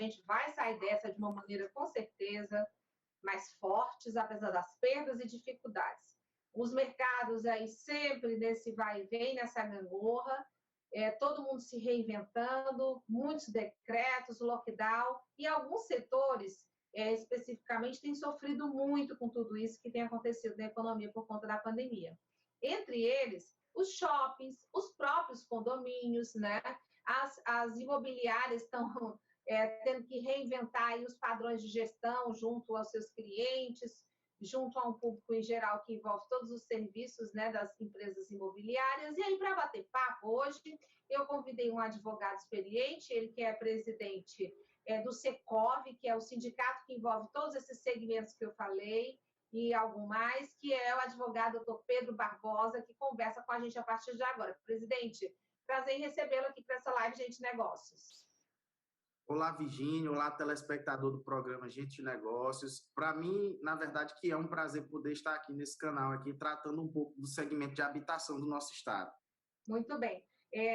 gente vai sair dessa de uma maneira, com certeza, mais fortes, apesar das perdas e dificuldades. Os mercados aí sempre nesse vai e vem, nessa gangorra, todo mundo se reinventando, muitos decretos, lockdown, e alguns setores, especificamente, têm sofrido muito com tudo isso que tem acontecido na economia por conta da pandemia. Entre eles, os shoppings, os próprios condomínios, né? As imobiliárias estão tendo que reinventar aí os padrões de gestão junto aos seus clientes, junto a um público em geral que envolve todos os serviços, né, das empresas imobiliárias. E aí, para bater papo hoje, eu convidei um advogado experiente, ele que é presidente do Secov, que é o sindicato que envolve todos esses segmentos que eu falei, e algo mais, que é o advogado Dr. Pedro Barbosa, que conversa com a gente a partir de agora. Presidente, prazer em recebê-lo aqui para essa live Gente de Negócios. Olá, Virgínia. Olá, telespectador do programa Gente de Negócios. Para mim, na verdade, que é um prazer poder estar aqui nesse canal, aqui, tratando um pouco do segmento de habitação do nosso estado. Muito bem.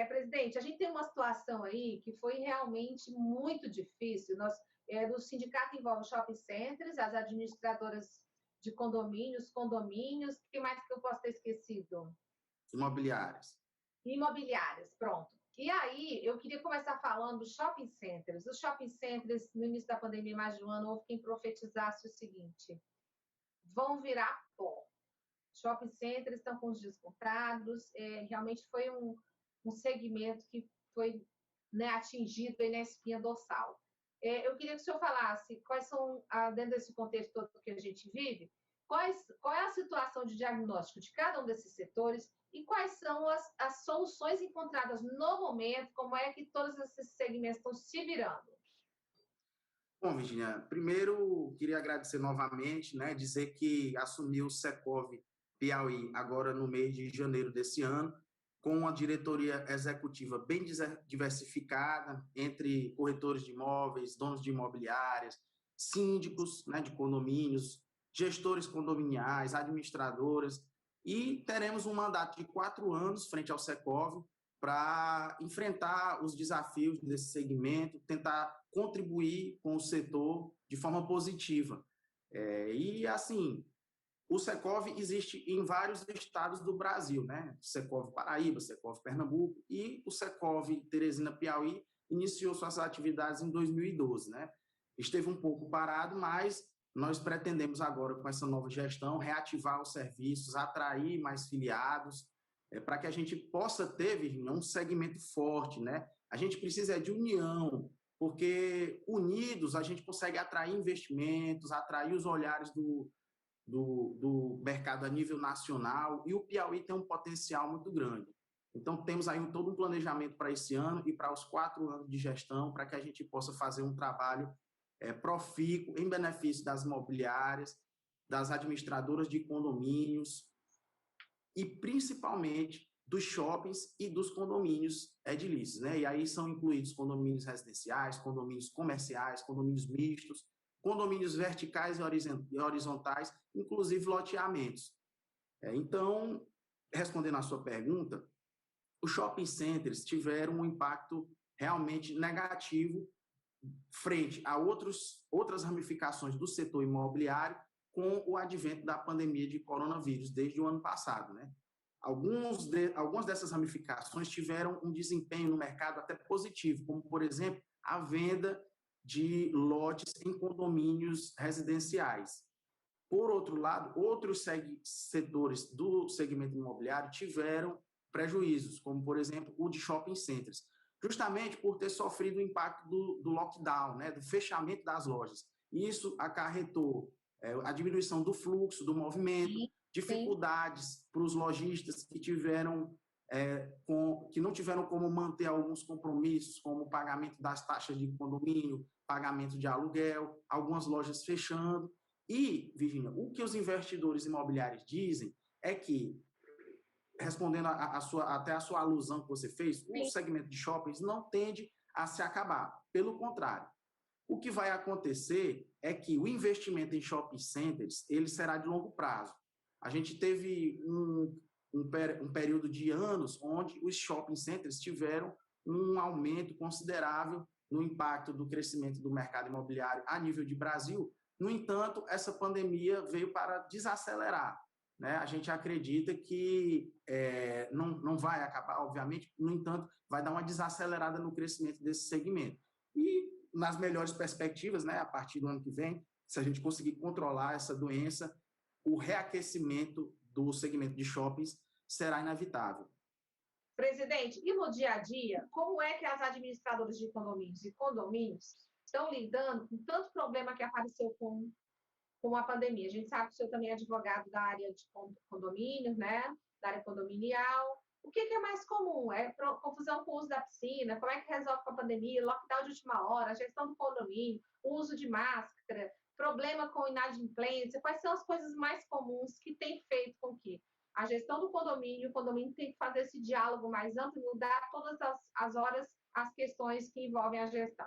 Presidente, a gente tem uma situação aí que foi realmente muito difícil. Do sindicato envolve shopping centers, as administradoras de condomínios, o que mais que eu posso ter esquecido? Imobiliárias. Imobiliárias, pronto. E aí, eu queria começar falando dos shopping centers. Os shopping centers, no início da pandemia, mais de um ano, houve quem profetizasse o seguinte: vão virar pó. Shopping centers estão com os dias contados, realmente foi um segmento que foi, né, atingido aí na espinha dorsal. Eu queria que o senhor falasse quais são, dentro desse contexto todo que a gente vive, qual é a situação de diagnóstico de cada um desses setores e quais são as soluções encontradas no momento, como é que todos esses segmentos estão se virando? Bom, Virginia, primeiro queria agradecer novamente, né, dizer que assumi o Secov Piauí agora no mês de janeiro desse ano, com uma diretoria executiva bem diversificada, entre corretores de imóveis, donos de imobiliárias, síndicos, né, de condomínios, gestores condominiais, administradoras, e teremos um mandato de 4 anos frente ao Secov para enfrentar os desafios desse segmento, tentar contribuir com o setor de forma positiva. E, assim, o Secov existe em vários estados do Brasil, né? Secov Paraíba, Secov Pernambuco, e o Secov Teresina Piauí iniciou suas atividades em 2012, né? Esteve um pouco parado, mas nós pretendemos agora, com essa nova gestão, reativar os serviços, atrair mais filiados, para que a gente possa ter, Virginia, um segmento forte, né? A gente precisa de união, porque unidos a gente consegue atrair investimentos, atrair os olhares do mercado a nível nacional, e o Piauí tem um potencial muito grande. Então, temos aí todo um planejamento para esse ano e para os 4 anos de gestão, para que a gente possa fazer um trabalho profícuo em benefício das imobiliárias, das administradoras de condomínios e, principalmente, dos shoppings e dos condomínios edilícios, né? E aí são incluídos condomínios residenciais, condomínios comerciais, condomínios mistos, condomínios verticais e horizontais, inclusive loteamentos. Então, respondendo à sua pergunta, os shopping centers tiveram um impacto realmente negativo frente a outras ramificações do setor imobiliário com o advento da pandemia de coronavírus desde o ano passado, né? Algumas dessas ramificações tiveram um desempenho no mercado até positivo, como, por exemplo, a venda de lotes em condomínios residenciais. Por outro lado, outros setores do segmento imobiliário tiveram prejuízos, como, por exemplo, o de shopping centers, justamente por ter sofrido o impacto do lockdown, né, do fechamento das lojas. Isso acarretou a diminuição do fluxo, do movimento, dificuldades para os lojistas que não tiveram como manter alguns compromissos, como o pagamento das taxas de condomínio, pagamento de aluguel, algumas lojas fechando. E, Virginia, o que os investidores imobiliários dizem é que, respondendo até a sua alusão que você fez, o segmento de shoppings não tende a se acabar. Pelo contrário, o que vai acontecer é que o investimento em shopping centers ele será de longo prazo. A gente teve um período de anos onde os shopping centers tiveram um aumento considerável no impacto do crescimento do mercado imobiliário a nível de Brasil. No entanto, essa pandemia veio para desacelerar, né? A gente acredita que não vai acabar, obviamente, no entanto, vai dar uma desacelerada no crescimento desse segmento. E, nas melhores perspectivas, né, a partir do ano que vem, se a gente conseguir controlar essa doença, o reaquecimento do segmento de shoppings será inevitável. Presidente, e no dia a dia, como é que as administradoras de condomínios e condomínios estão lidando com tanto problema que apareceu com a pandemia? A gente sabe que o senhor também é advogado da área de condomínios, né? Da área condominial. O que é mais comum? É confusão com o uso da piscina? Como é que resolve com a pandemia? Lockdown de última hora, gestão do condomínio, uso de máscara, problema com inadimplência? Quais são as coisas mais comuns que têm feito com que a gestão do condomínio, o condomínio tem que fazer esse diálogo mais amplo e mudar todas as horas as questões que envolvem a gestão?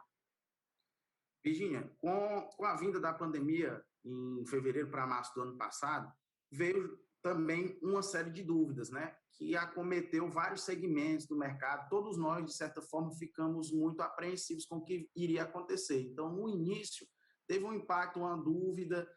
Virginia, com a vinda da pandemia em fevereiro para março do ano passado, veio também uma série de dúvidas, né, que acometeu vários segmentos do mercado. Todos nós, de certa forma, ficamos muito apreensivos com o que iria acontecer. Então, no início, teve um impacto, uma dúvida,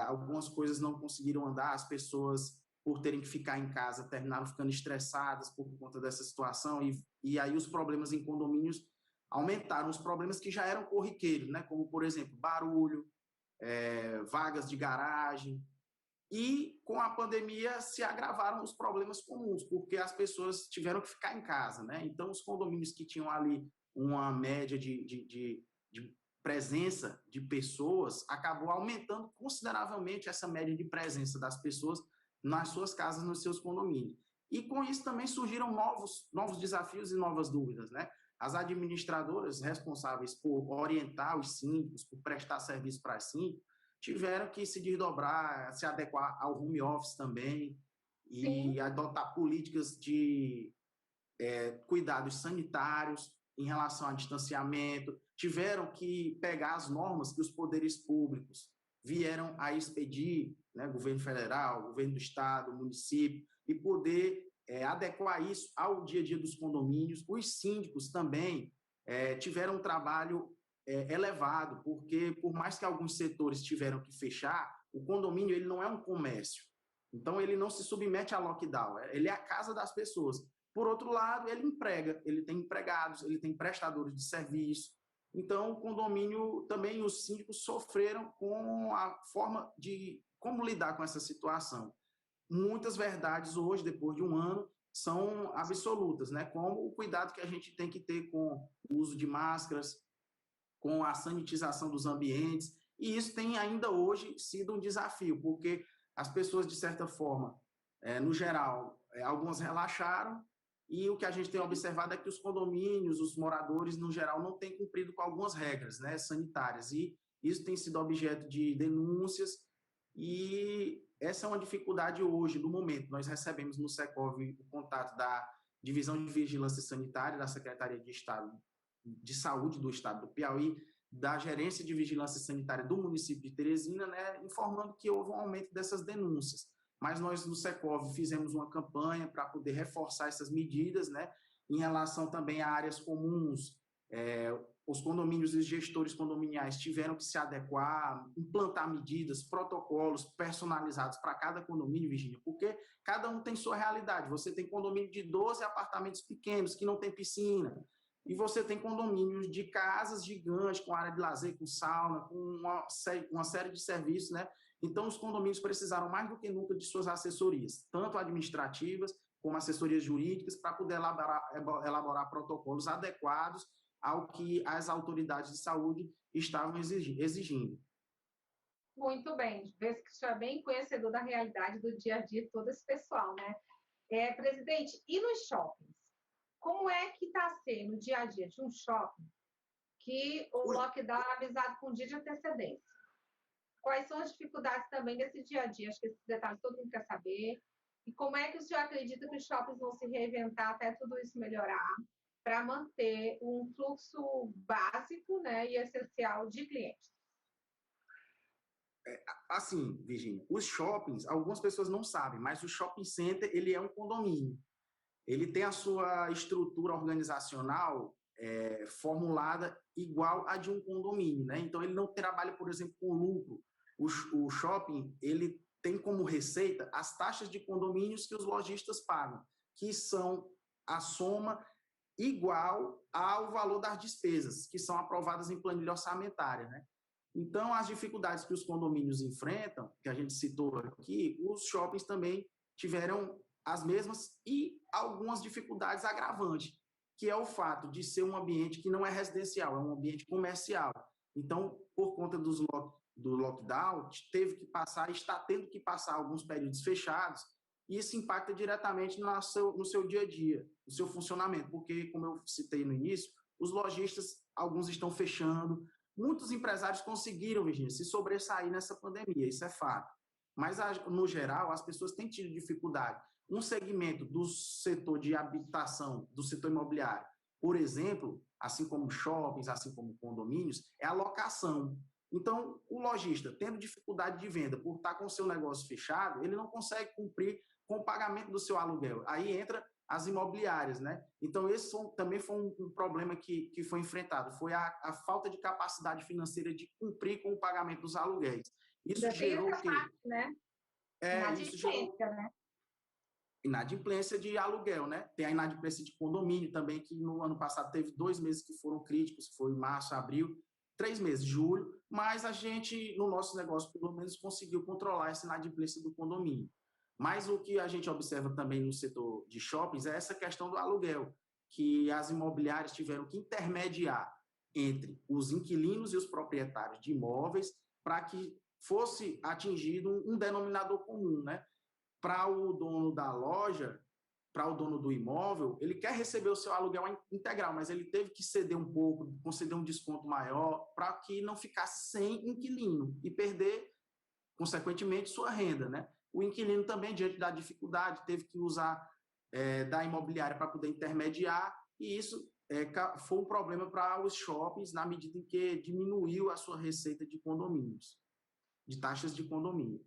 algumas coisas não conseguiram andar, as pessoas, por terem que ficar em casa, terminaram ficando estressadas por conta dessa situação, e aí os problemas em condomínios aumentaram, os problemas que já eram corriqueiros, né, como, por exemplo, barulho, vagas de garagem. E com a pandemia se agravaram os problemas comuns, porque as pessoas tiveram que ficar em casa, né? Então, os condomínios que tinham ali uma média de presença de pessoas, acabou aumentando consideravelmente essa média de presença das pessoas nas suas casas, nos seus condomínios. E com isso também surgiram novos desafios e novas dúvidas, né? As administradoras responsáveis por orientar os síndicos, por prestar serviço para os síndicos, tiveram que se desdobrar, se adequar ao home office também e adotar políticas de cuidados sanitários em relação a distanciamento, tiveram que pegar as normas que os poderes públicos vieram a expedir, né, governo federal, governo do estado, município, e poder adequar isso ao dia a dia dos condomínios. Os síndicos também tiveram um trabalho elevado, porque por mais que alguns setores tiveram que fechar, o condomínio ele não é um comércio. Então, ele não se submete a lockdown, ele é a casa das pessoas. Por outro lado, ele emprega, ele tem empregados, ele tem prestadores de serviço. Então, o condomínio, também os síndicos sofreram com a forma de como lidar com essa situação. Muitas verdades hoje, depois de um ano, são absolutas, né? Como o cuidado que a gente tem que ter com o uso de máscaras, com a sanitização dos ambientes, e isso tem ainda hoje sido um desafio, porque as pessoas, de certa forma, no geral, algumas relaxaram, e o que a gente tem observado é que os condomínios, os moradores, no geral, não têm cumprido com algumas regras, né, sanitárias, e isso tem sido objeto de denúncias, e essa é uma dificuldade hoje, no momento. Nós recebemos no Secov o contato da Divisão de Vigilância Sanitária da Secretaria de Estado de Saúde do Estado do Piauí, da Gerência de Vigilância Sanitária do município de Teresina, né, informando que houve um aumento dessas denúncias. Mas nós, no Secov, fizemos uma campanha para poder reforçar essas medidas, né, em relação também a áreas comuns. Os condomínios e os gestores condominiais tiveram que se adequar, implantar medidas, protocolos personalizados para cada condomínio, Virgínia, porque cada um tem sua realidade. Você tem condomínio de 12 apartamentos pequenos que não tem piscina, e você tem condomínios de casas gigantes, com área de lazer, com sauna, com uma série de serviços, né? Então, os condomínios precisaram mais do que nunca de suas assessorias, tanto administrativas como assessorias jurídicas, para poder elaborar protocolos adequados ao que as autoridades de saúde estavam exigindo. Muito bem, vê que o senhor é bem conhecedor da realidade do dia a dia de todo esse pessoal, né? Presidente, e nos shoppings? Como é que está sendo o dia a dia de um shopping que o lockdown é avisado com um dia de antecedência? Quais são as dificuldades também desse dia a dia? Acho que esses detalhes todo mundo quer saber. E como é que o senhor acredita que os shoppings vão se reinventar até tudo isso melhorar para manter um fluxo básico, né, e essencial de clientes? Assim, Virginia, os shoppings, algumas pessoas não sabem, mas o shopping center ele é um condomínio. Ele tem a sua estrutura organizacional formulada igual a de um condomínio, né? Então, ele não trabalha, por exemplo, com lucro. O shopping, ele tem como receita as taxas de condomínios que os lojistas pagam, que são a soma igual ao valor das despesas, que são aprovadas em planilha orçamentária, né? Então, as dificuldades que os condomínios enfrentam, que a gente citou aqui, os shoppings também tiveram as mesmas e algumas dificuldades agravantes, que é o fato de ser um ambiente que não é residencial, é um ambiente comercial. Então, por conta do lockdown, está tendo que passar alguns períodos fechados, e isso impacta diretamente no seu dia a dia, no seu funcionamento, porque, como eu citei no início, os lojistas, alguns estão fechando, muitos empresários conseguiram, Virginia, se sobressair nessa pandemia, isso é fato. Mas, no geral, as pessoas têm tido dificuldade. Um segmento do setor de habitação, do setor imobiliário, por exemplo, assim como shoppings, assim como condomínios, é a locação. Então, o lojista, tendo dificuldade de venda por estar com o seu negócio fechado, ele não consegue cumprir com o pagamento do seu aluguel. Aí entra as imobiliárias, né? Então, esse também foi um problema que foi enfrentado, foi a falta de capacidade financeira de cumprir com o pagamento dos aluguéis. Isso gerou o quê? Parte, né? Isso gerou né? Inadimplência de aluguel, né? Tem a inadimplência de condomínio também, que no ano passado teve 2 meses que foram críticos, foi março, abril, 3 meses, julho, mas a gente, no nosso negócio, pelo menos, conseguiu controlar essa inadimplência do condomínio. Mas o que a gente observa também no setor de shoppings é essa questão do aluguel, que as imobiliárias tiveram que intermediar entre os inquilinos e os proprietários de imóveis para que fosse atingido um denominador comum, né? Para o dono da loja, para o dono do imóvel, ele quer receber o seu aluguel integral, mas ele teve que ceder um pouco, conceder um desconto maior, para que não ficasse sem inquilino e perder, consequentemente, sua renda, né? O inquilino também, diante da dificuldade, teve que usar da imobiliária para poder intermediar, e isso foi um problema para os shoppings, na medida em que diminuiu a sua receita de condomínios, de taxas de condomínio.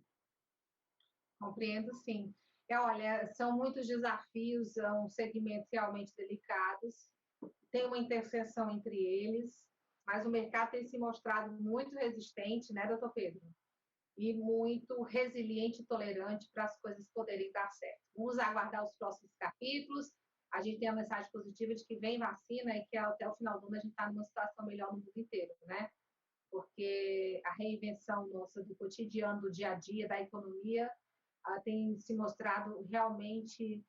Compreendo, sim. Olha, são muitos desafios, são segmentos realmente delicados, tem uma interseção entre eles, mas o mercado tem se mostrado muito resistente, né, doutor Pedro? E muito resiliente e tolerante para as coisas poderem dar certo. Vamos aguardar os próximos capítulos. A gente tem a mensagem positiva de que vem vacina e que até o final do ano a gente está numa situação melhor no mundo inteiro, né? Porque a reinvenção nossa do cotidiano, do dia a dia, da economia, tem se mostrado realmente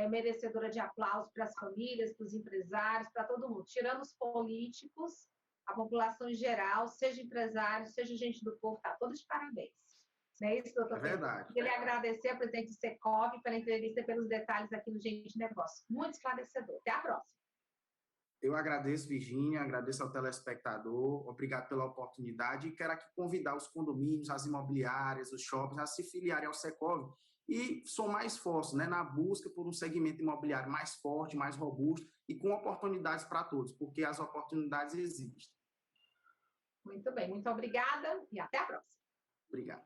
merecedora de aplauso para as famílias, para os empresários, para todo mundo. Tirando os políticos, a população em geral, seja empresário, seja gente do povo, está todos de parabéns. Não é isso, doutor Pedro? Verdade. Queria agradecer ao presidente do Secov pela entrevista e pelos detalhes aqui no Gente de Negócio. Muito esclarecedor. Até a próxima. Eu agradeço, Virginia, agradeço ao telespectador, obrigado pela oportunidade e quero aqui convidar os condomínios, as imobiliárias, os shoppings a se filiarem ao Secov e somar esforços, né, na busca por um segmento imobiliário mais forte, mais robusto e com oportunidades para todos, porque as oportunidades existem. Muito bem, muito obrigada e até a próxima. Obrigado.